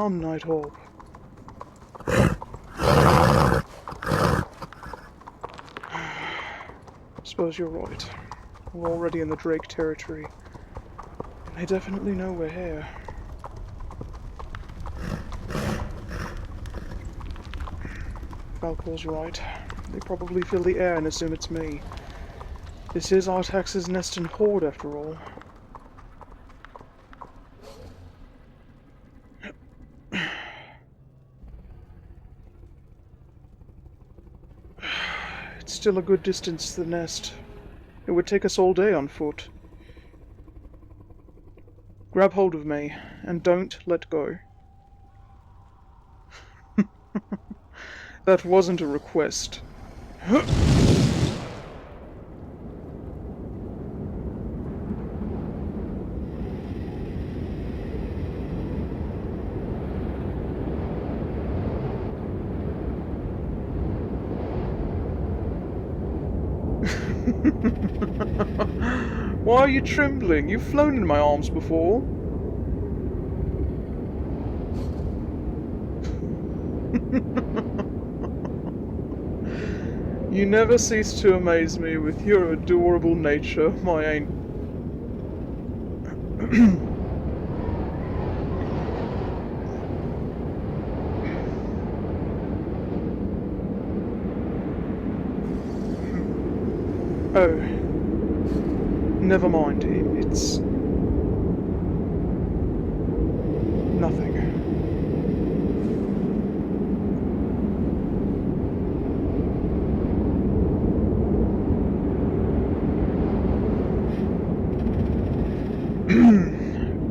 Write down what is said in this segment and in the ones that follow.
harm, Nighthawk. Suppose you're right. We're already in the Drake territory. And they definitely know we're here. Falcor's right. They probably feel the air and assume it's me. This is Artax's nest and hoard, after all. It's still a good distance to the nest. It would take us all day on foot. Grab hold of me, and don't let go. That wasn't a request. Why are you trembling? You've flown in my arms before. You never cease to amaze me with your adorable nature, my ain't. Oh, never mind. It's nothing.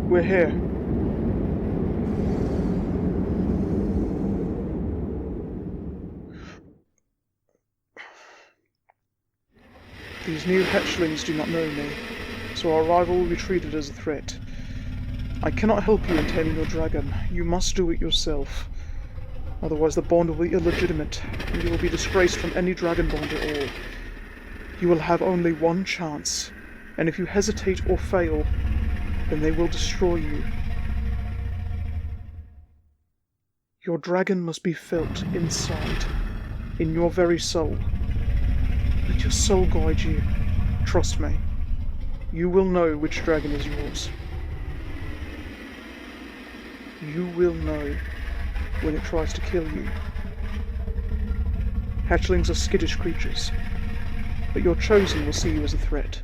We're here. These new hatchlings do not know me, so our arrival will be treated as a threat. I cannot help you in taming your dragon. You must do it yourself. Otherwise the bond will be illegitimate, and you will be disgraced from any dragon bond at all. You will have only one chance, and if you hesitate or fail, then they will destroy you. Your dragon must be felt inside, in your very soul. Let your soul guide you. Trust me. You will know which dragon is yours. You will know when it tries to kill you. Hatchlings are skittish creatures, but your chosen will see you as a threat.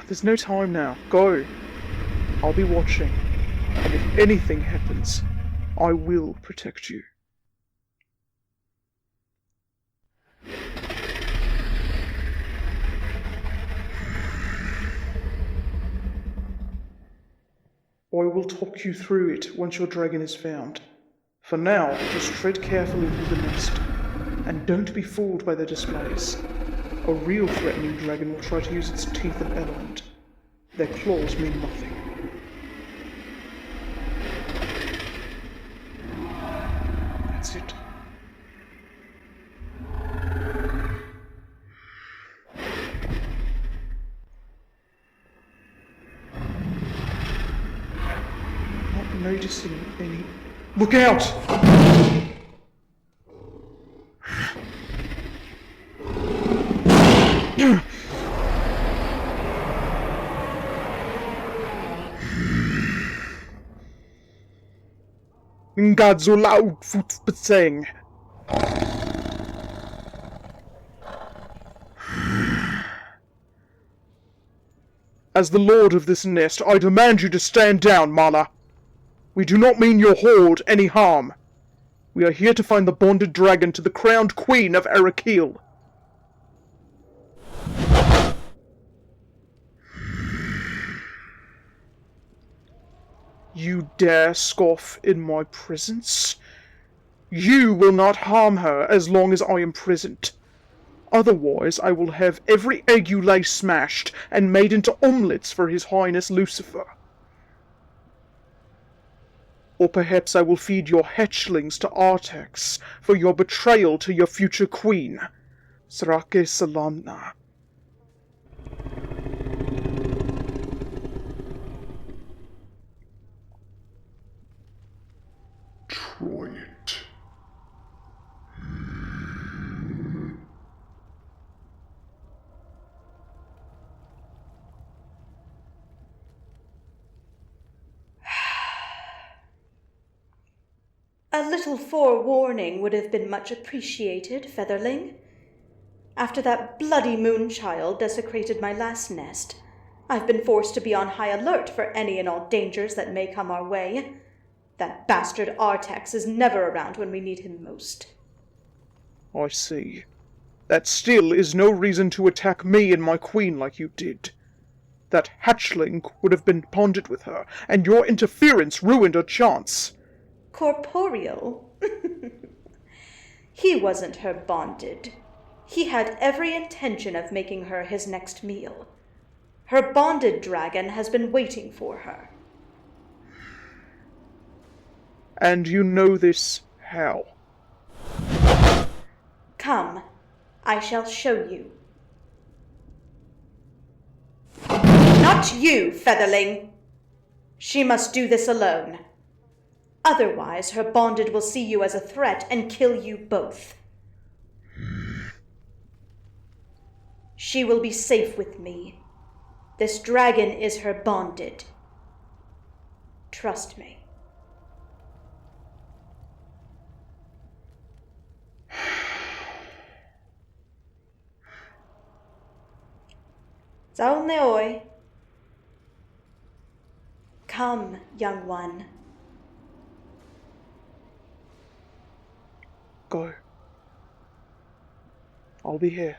There's no time now. Go. I'll be watching, and if anything happens, I will protect you. I will talk you through it once your dragon is found. For now, just tread carefully through the nest, and don't be fooled by their displays. A real threatening dragon will try to use its teeth and element. Their claws mean nothing. That's it. Not noticing any... Look out! God so loud Futzbezeng. As the lord of this nest, I demand you to stand down, Mala. We do not mean your hoard any harm. We are here to find the bonded dragon to the crowned queen of Arakil. You dare scoff in my presence? You will not harm her as long as I am present. Otherwise I will have every egg you lay smashed and made into omelettes for His Highness Lucifer. Or perhaps I will feed your hatchlings to Artax for your betrayal to your future queen, Srake Salamna. A little forewarning would have been much appreciated, Featherling. After that bloody moonchild desecrated my last nest, I've been forced to be on high alert for any and all dangers that may come our way. That bastard Artax is never around when we need him most. I see. That still is no reason to attack me and my queen like you did. That hatchling would have been bonded with her, and your interference ruined her chance. Corporeal? He wasn't her bonded. He had every intention of making her his next meal. Her bonded dragon has been waiting for her. And you know this how? Come, I shall show you. Not you, Featherling! She must do this alone. Otherwise, her bonded will see you as a threat and kill you both. She will be safe with me. This dragon is her bonded. Trust me. Zaoneoi. Come, young one. Go. I'll be here.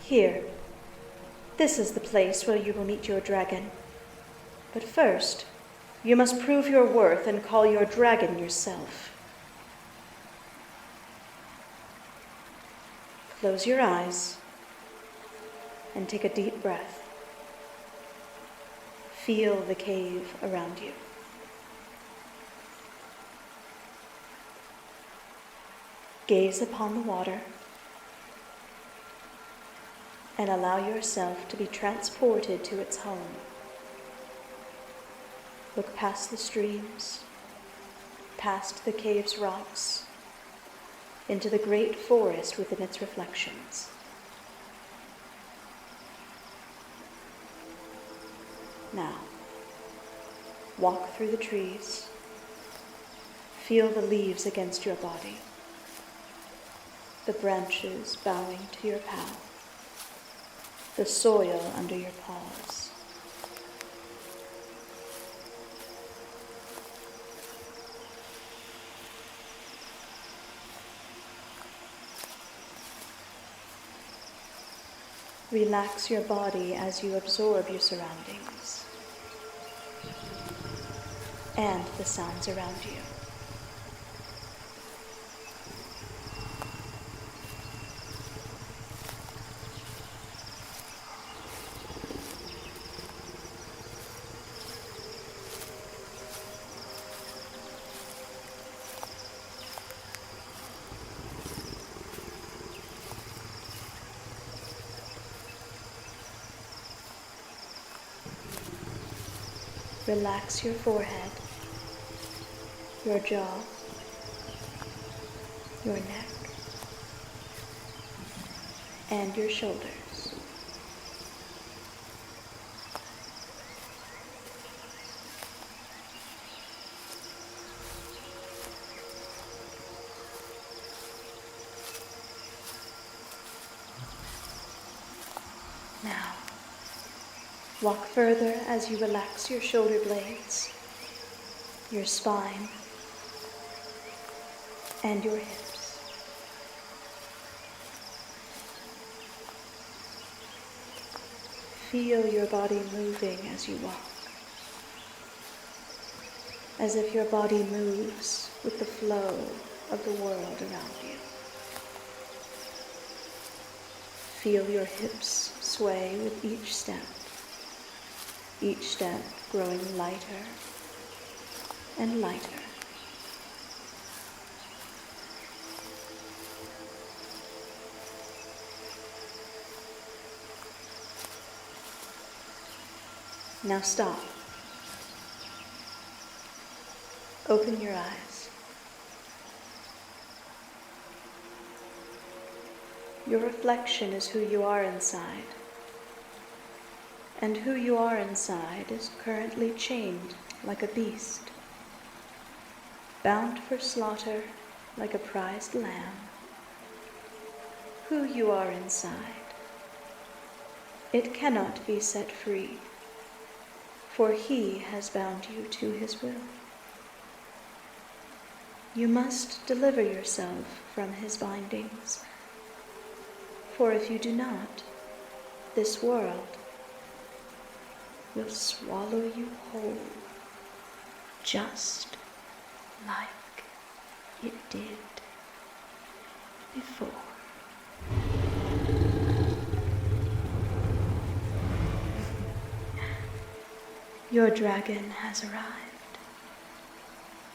Here. This is the place where you will meet your dragon. But first, you must prove your worth and call your dragon yourself. Close your eyes and take a deep breath. Feel the cave around you. Gaze upon the water and allow yourself to be transported to its home. Look past the streams, past the cave's rocks, into the great forest within its reflections. Now, walk through the trees. Feel the leaves against your body, the branches bowing to your path, the soil under your paws. Relax your body as you absorb your surroundings and the sounds around you. Relax your forehead, your jaw, your neck, and your shoulders. Now, walk further as you relax your shoulder blades, your spine, and your hips. Feel your body moving as you walk, as if your body moves with the flow of the world around you. Feel your hips sway with each step growing lighter and lighter. Now stop. Open your eyes. Your reflection is who you are inside. And who you are inside is currently chained like a beast, bound for slaughter like a prized lamb. Who you are inside, it cannot be set free, for he has bound you to his will. You must deliver yourself from his bindings, for if you do not, this world will swallow you whole, just like it did before. Your dragon has arrived,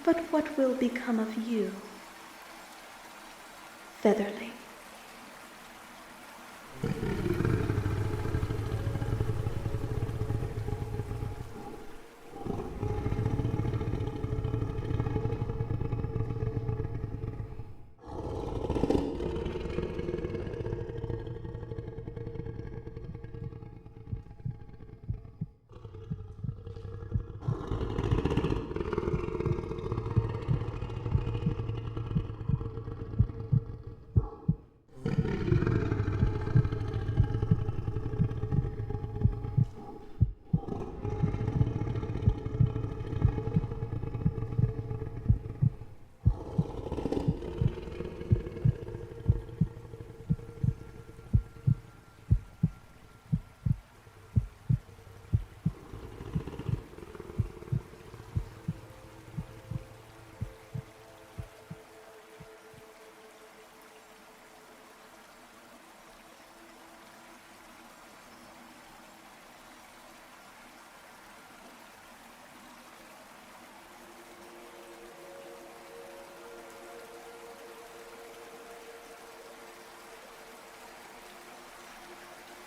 but what will become of you, Featherling?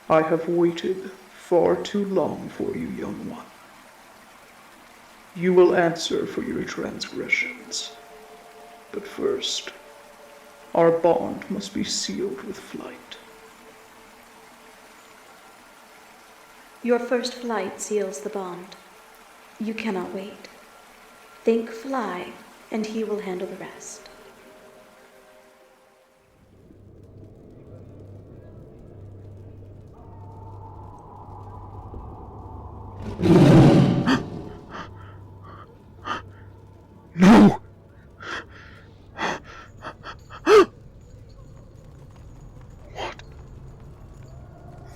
I have waited far too long for you, young one. You will answer for your transgressions. But first, our bond must be sealed with flight. Your first flight seals the bond. You cannot wait. Think fly, and he will handle the rest. No!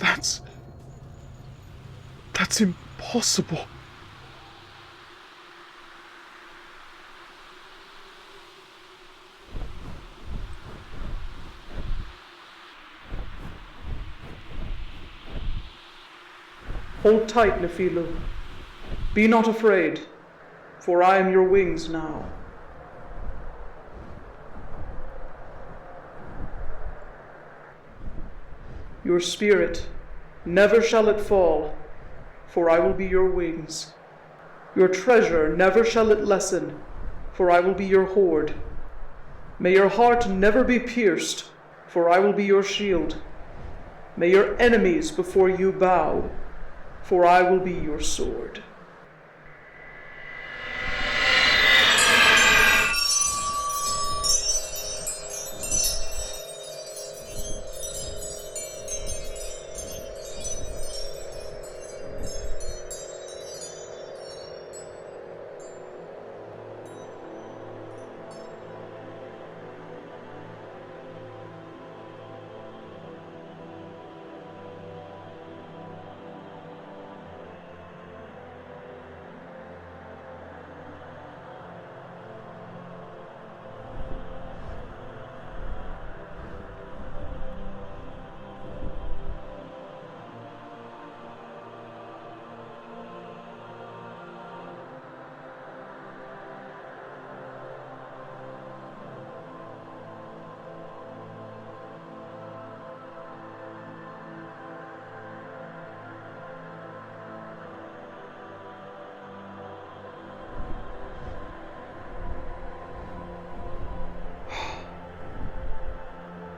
What? That's impossible. Hold tight, Nephilim. Be not afraid, for I am your wings now. Your spirit, never shall it fall, for I will be your wings. Your treasure, never shall it lessen, for I will be your hoard. May your heart never be pierced, for I will be your shield. May your enemies before you bow, for I will be your sword.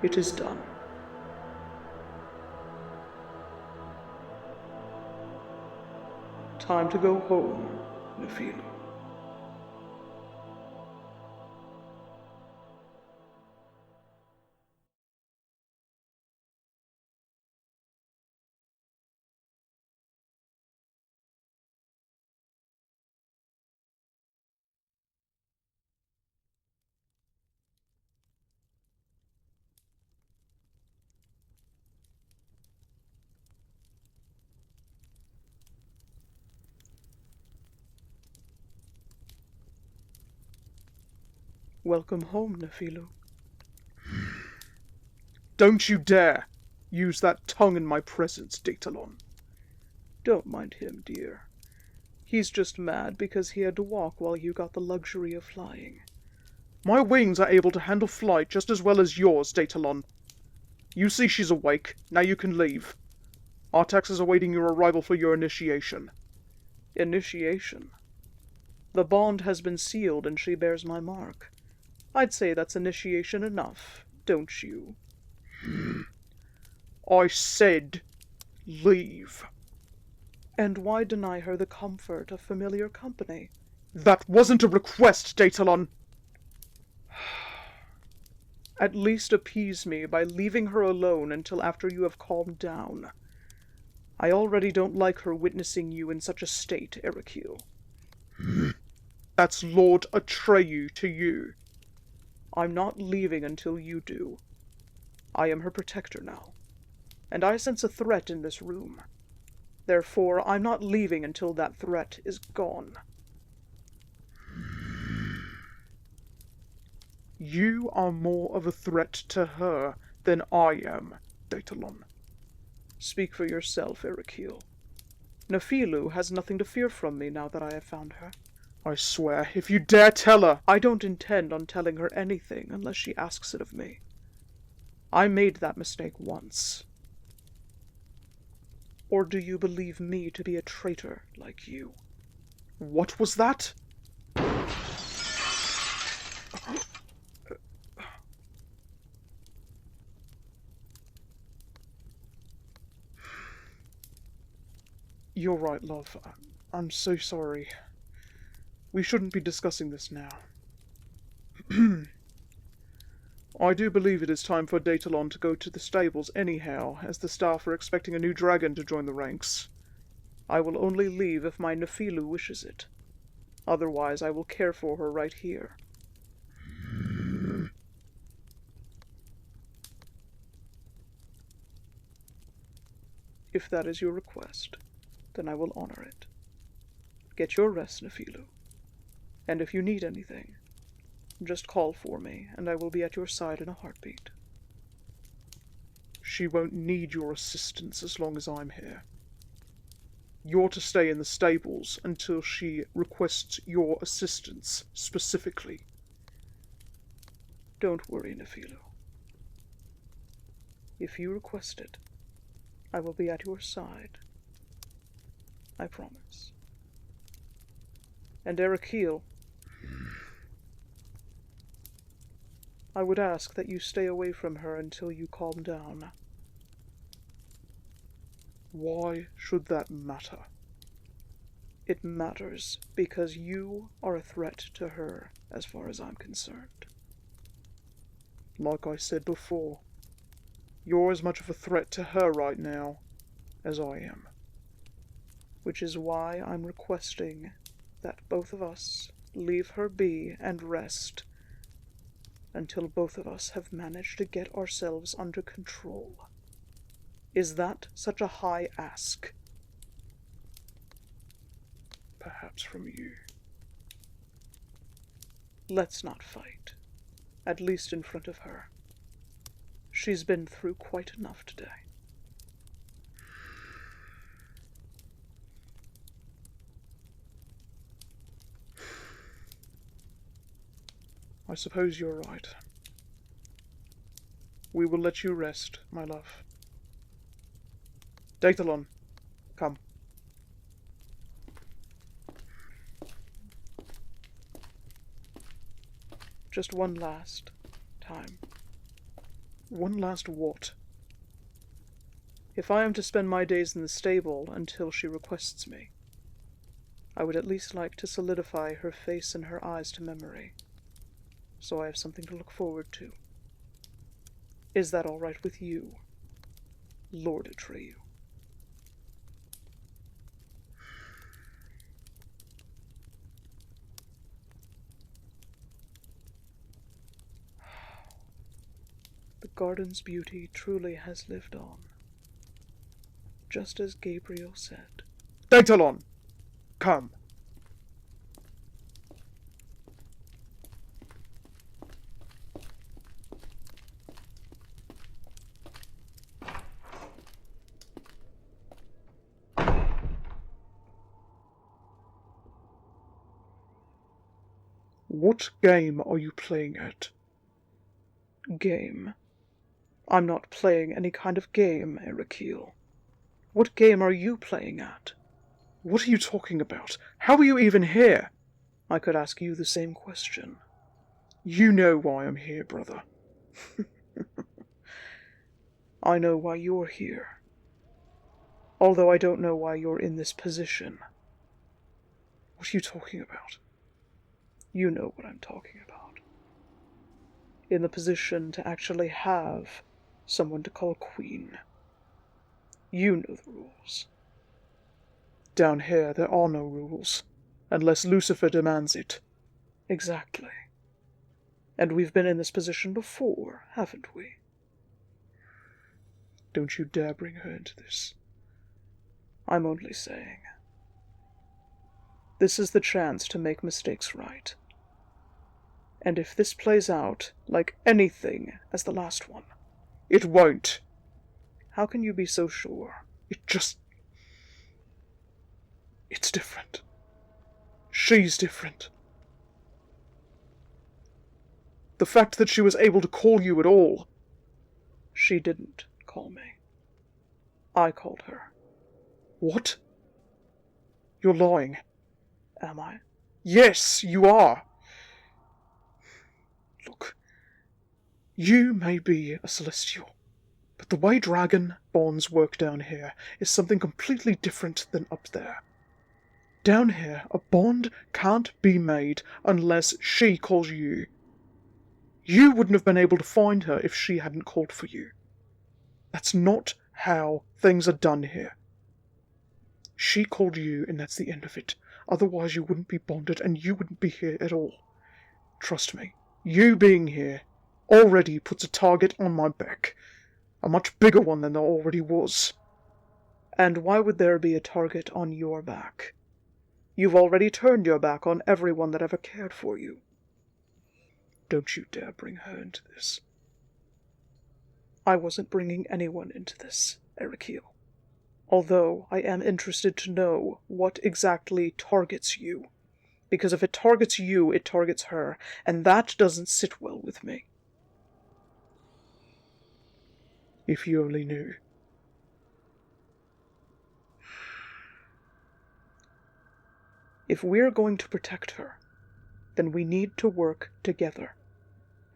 It is done. Time to go home, Nephilim. Welcome home, Nephilim. Don't you dare use that tongue in my presence, Dätalon. Don't mind him, dear. He's just mad because he had to walk while you got the luxury of flying. My wings are able to handle flight just as well as yours, Dätalon. You see she's awake. Now you can leave. Artax is awaiting your arrival for your initiation. Initiation? The bond has been sealed and she bears my mark. I'd say that's initiation enough, don't you? I said, leave. And why deny her the comfort of familiar company? That wasn't a request, Dätalon! At least appease me by leaving her alone until after you have calmed down. I already don't like her witnessing you in such a state, Ericule. That's Lord Atreyu to you. I'm not leaving until you do. I am her protector now, and I sense a threat in this room. Therefore, I'm not leaving until that threat is gone. You are more of a threat to her than I am, Dätalon. Speak for yourself, Ericule. Nephilu has nothing to fear from me now that I have found her. I swear, if you dare tell her... I don't intend on telling her anything unless she asks it of me. I made that mistake once. Or do you believe me to be a traitor like you? What was that? You're right, love. I'm so sorry. We shouldn't be discussing this now. I do believe it is time for Dätalon to go to the stables anyhow, as the staff are expecting a new dragon to join the ranks. I will only leave if my Nephilu wishes it. Otherwise, I will care for her right here. If that is your request, then I will honor it. Get your rest, Nephilu. And if you need anything, just call for me, and I will be at your side in a heartbeat. She won't need your assistance as long as I'm here. You're to stay in the stables until she requests your assistance, specifically. Don't worry, Nephilu. If you request it, I will be at your side. I promise. And Ericule, I would ask that you stay away from her until you calm down. Why should that matter? It matters because you are a threat to her, as far as I'm concerned. Like I said before, you're as much of a threat to her right now as I am. Which is why I'm requesting that both of us leave her be and rest until both of us have managed to get ourselves under control. Is that such a high ask? Perhaps from you. Let's not fight, at least in front of her. She's been through quite enough today. I suppose you're right. We will let you rest, my love. Dätalon, come. Just one last time. One last what? If I am to spend my days in the stable until she requests me, I would at least like to solidify her face and her eyes to memory, so I have something to look forward to. Is that all right with you, Lord Atreyu? The garden's beauty truly has lived on, just as Gabriel said. Dätalon! Come! What game are you playing at? Game? I'm not playing any kind of game, Erekil. What game are you playing at? What are you talking about? How are you even here? I could ask you the same question. You know why I'm here, brother. I know why you're here. Although I don't know why you're in this position. What are you talking about? You know what I'm talking about. In the position to actually have someone to call queen. You know the rules. Down here there are no rules, unless Lucifer demands it. Exactly. And we've been in this position before, haven't we? Don't you dare bring her into this. I'm only saying. This is the chance to make mistakes right. And if this plays out like anything as the last one, it won't. How can you be so sure? It's different. She's different. The fact that she was able to call you at all. She didn't call me. I called her. What? You're lying. Am I? Yes, you are. Look, you may be a celestial, but the way dragon bonds work down here is something completely different than up there. Down here, a bond can't be made unless she calls you. You wouldn't have been able to find her if she hadn't called for you. That's not how things are done here. She called you, and that's the end of it. Otherwise you wouldn't be bonded, and you wouldn't be here at all. Trust me, you being here already puts a target on my back. A much bigger one than there already was. And why would there be a target on your back? You've already turned your back on everyone that ever cared for you. Don't you dare bring her into this. I wasn't bringing anyone into this, Erekil. Although I am interested to know what exactly targets you. Because if it targets you, it targets her, and that doesn't sit well with me. If you only knew. If we're going to protect her, then we need to work together.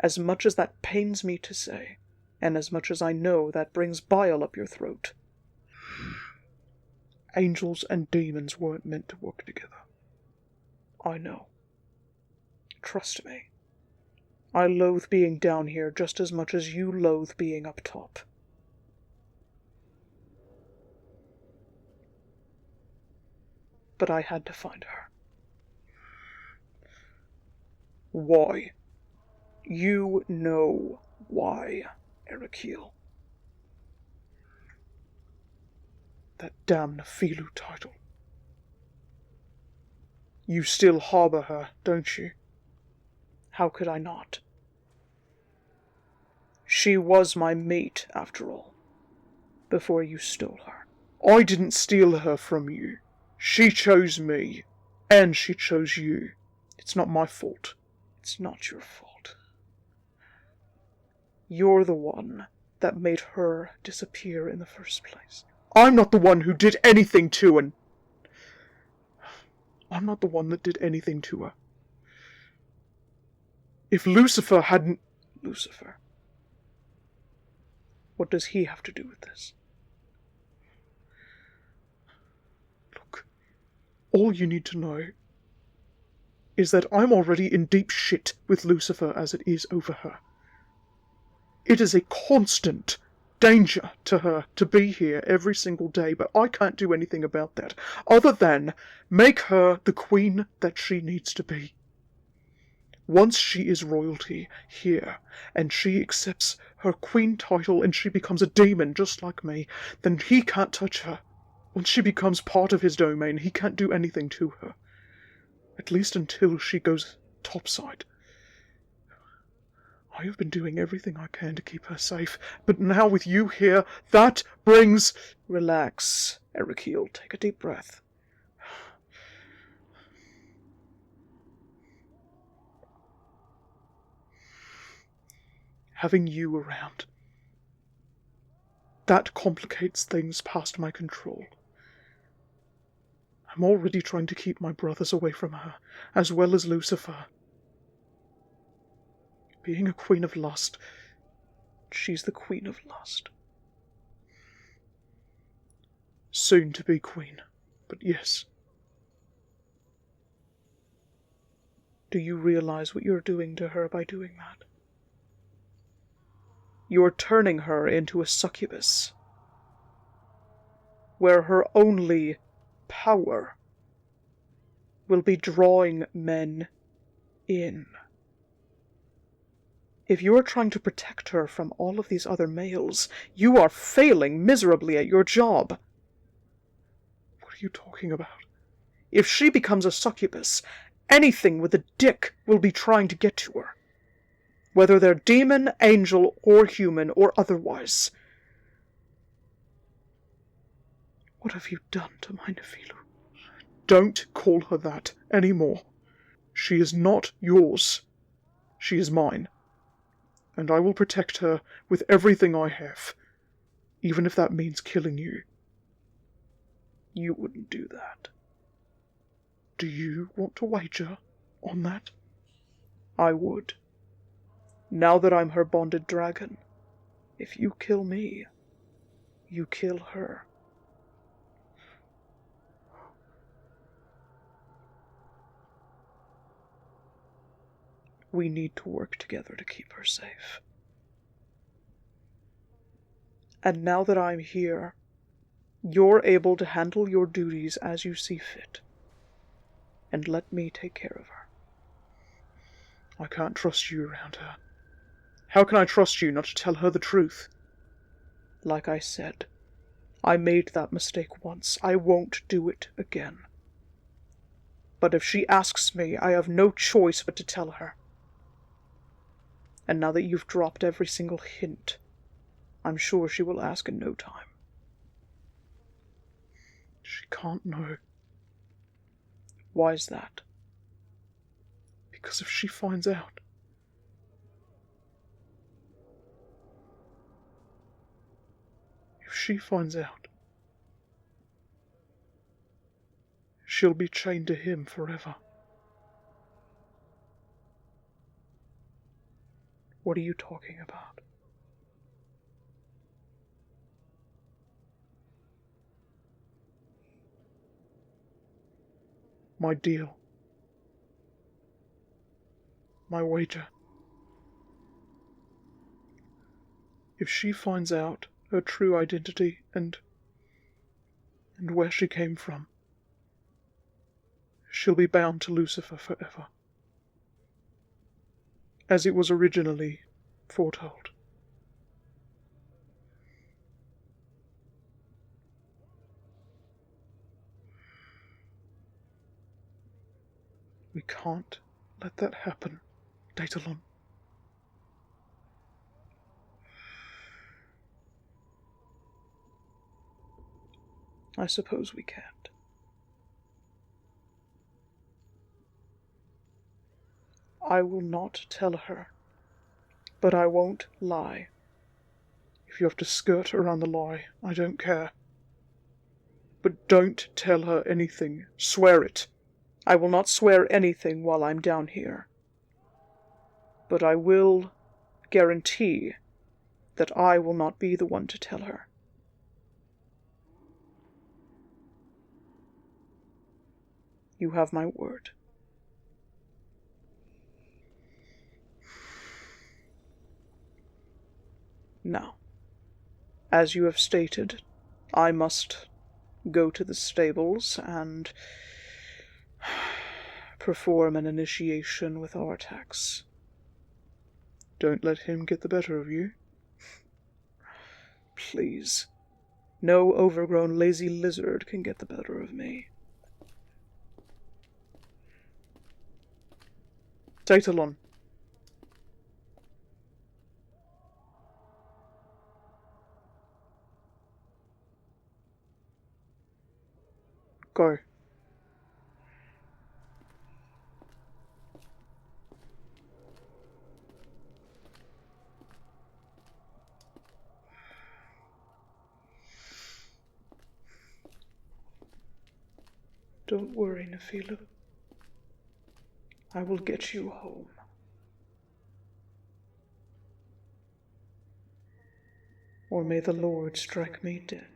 As much as that pains me to say, and as much as I know that brings bile up your throat. Angels and demons weren't meant to work together. I know. Trust me. I loathe being down here just as much as you loathe being up top. But I had to find her. Why? You know why, Erekil. That damn Nephilu title. You still harbor her, don't you? How could I not? She was my mate, after all, before you stole her. I didn't steal her from you. She chose me, and she chose you. It's not my fault. It's not your fault. You're the one that made her disappear in the first place. I'm not the one who did anything to her. I'm not the one that did anything to her. If Lucifer hadn't... Lucifer. What does he have to do with this? Look, all you need to know is that I'm already in deep shit with Lucifer as it is over her. It is a constant danger to her to be here every single day, but I can't do anything about that, other than make her the queen that she needs to be. Once she is royalty here, and she accepts her queen title and she becomes a demon just like me, then he can't touch her. Once she becomes part of his domain, he can't do anything to her. At least until she goes topside. I have been doing everything I can to keep her safe, but now with you here, that brings... Relax, Erikiel. Take a deep breath. Having you around, that complicates things past my control. I'm already trying to keep my brothers away from her, as well as Lucifer. Being a queen of lust, she's the queen of lust. Soon to be queen, but yes. Do you realize what you're doing to her by doing that? You're turning her into a succubus, where her only power will be drawing men in. If you are trying to protect her from all of these other males, you are failing miserably at your job. What are you talking about? If she becomes a succubus, anything with a dick will be trying to get to her. Whether they're demon, angel, or human, or otherwise. What have you done to my Nephilu? Don't call her that anymore. She is not yours. She is mine. And I will protect her with everything I have, even if that means killing you. You wouldn't do that. Do you want to wager on that? I would. Now that I'm her bonded dragon, if you kill me, you kill her. We need to work together to keep her safe. And now that I'm here, you're able to handle your duties as you see fit. And let me take care of her. I can't trust you around her. How can I trust you not to tell her the truth? Like I said, I made that mistake once. I won't do it again. But if she asks me, I have no choice but to tell her. And now that you've dropped every single hint, I'm sure she will ask in no time. She can't know. Why is that? Because if she finds out, she'll be chained to him forever. What are you talking about? My deal. My wager. If she finds out her true identity and where she came from, she'll be bound to Lucifer forever, as it was originally foretold. We can't let that happen, Dätalon. I suppose we can't. I will not tell her, but I won't lie. If you have to skirt around the lie, I don't care. But don't tell her anything. Swear it. I will not swear anything while I'm down here. But I will guarantee that I will not be the one to tell her. You have my word. Now, as you have stated, I must go to the stables and perform an initiation with Artax. Don't let him get the better of you. Please. No overgrown lazy lizard can get the better of me. Dätalon. Go. Don't worry, Nephila. I will get you home. Or may the Lord strike me dead.